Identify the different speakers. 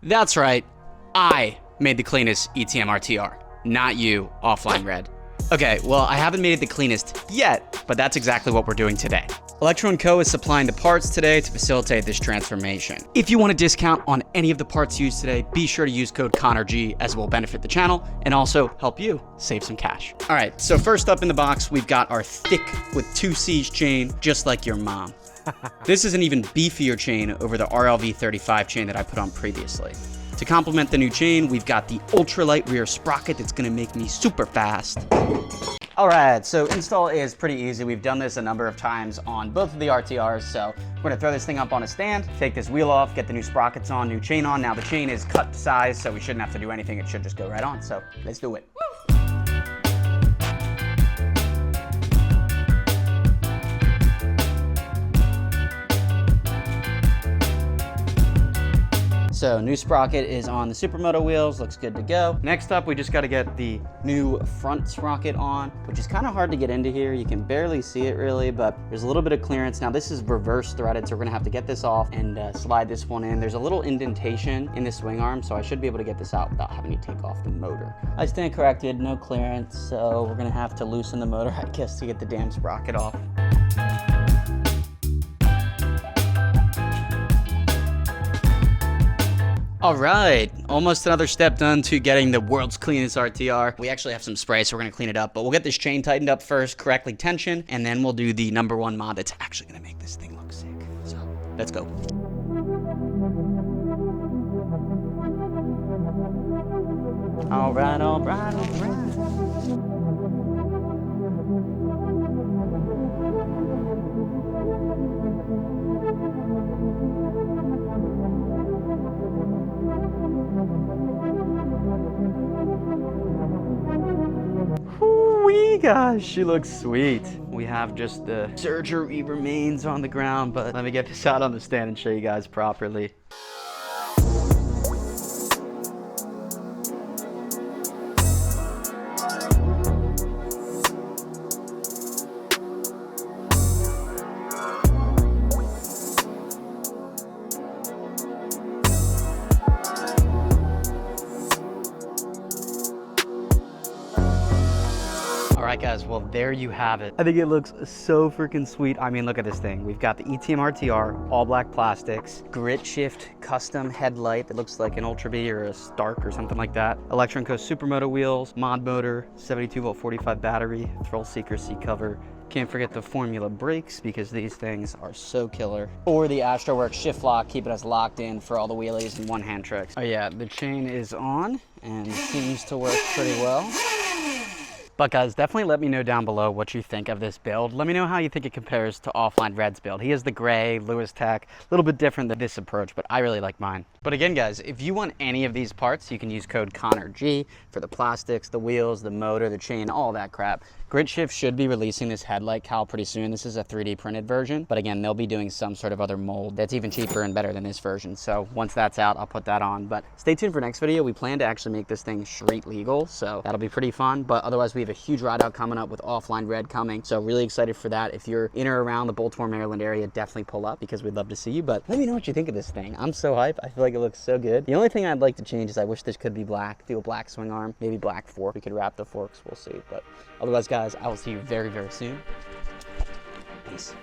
Speaker 1: That's right, I made the cleanest ETM RTR, not you, Offline Red. Okay, well, I haven't made it the cleanest yet, but that's exactly what we're doing today. Electro & Co. is supplying the parts today to facilitate this transformation. If you want a discount on any of the parts used today, be sure to use code ConnorG, as it will benefit the channel and also help you save some cash. All right, so first up in the box, we've got our thick with 2 C's chain, just like your mom. This is an even beefier chain over the RLV35 chain that I put on previously. To complement the new chain, we've got the ultralight rear sprocket that's gonna make me super fast. All right, so install is pretty easy. We've done this a number of times on both of the RTRs, so we're gonna throw this thing up on a stand, take this wheel off, get the new sprockets on, new chain on. Now the chain is cut to size, so we shouldn't have to do anything. It should just go right on, so let's do it. So new sprocket is on the Supermoto wheels, looks good to go. Next up, we just gotta get the new front sprocket on, which is kind of hard to get into here. You can barely see it really, but there's a little bit of clearance. Now this is reverse threaded, so we're gonna have to get this off and slide this one in. There's a little indentation in the swing arm, so I should be able to get this out without having to take off the motor. I stand corrected, no clearance, so we're gonna have to loosen the motor, I guess, to get the damn sprocket off. All right, almost another step done to getting the world's cleanest RTR. We actually have some spray, so we're gonna clean it up, but we'll get this chain tightened up first, correctly tensioned, and then we'll do the #1 mod that's actually gonna make this thing look sick. So, let's go. All right, all right, all right. Gosh, she looks sweet. We have just the surgery remains on the ground, but let me get this out on the stand and show you guys properly. All right, guys, well, there you have it. I think it looks so freaking sweet. I mean, look at this thing. We've got the ETM RTR, all black plastics, grit shift custom headlight that looks like an Ultra B or a Stark or something like that. Electro & Co. Supermoto wheels, mod motor, 72 volt 45 battery, thrill seeker seat cover. Can't forget the Formula brakes because these things are so killer. Or the AstroWorks shift lock, keeping us locked in for all the wheelies and one-hand tricks. Oh yeah, the chain is on and seems to work pretty well. But guys, definitely let me know down below what you think of this build. Let me know how you think it compares to Offline Red's build. He has the gray, Lewis Tech, a little bit different than this approach, but I really like mine. But again, guys, if you want any of these parts, you can use code ConnorG for the plastics, the wheels, the motor, the chain, all that crap. Gridshift should be releasing this headlight cowl pretty soon. This is a 3D printed version, but again, they'll be doing some sort of other mold that's even cheaper and better than this version. So once that's out, I'll put that on. But stay tuned for next video. We plan to actually make this thing street legal, so that'll be pretty fun. But otherwise, we have a huge ride out coming up with Offline Red coming. So really excited for that. If you're in or around the Baltimore, Maryland area, definitely pull up because we'd love to see you. But let me know what you think of this thing. I'm so hyped. I feel like it looks so good. The only thing I'd like to change is I wish this could be black. Do a black swing arm, maybe black fork. We could wrap the forks, we'll see. But otherwise, guys, I will see you very, very soon. Peace.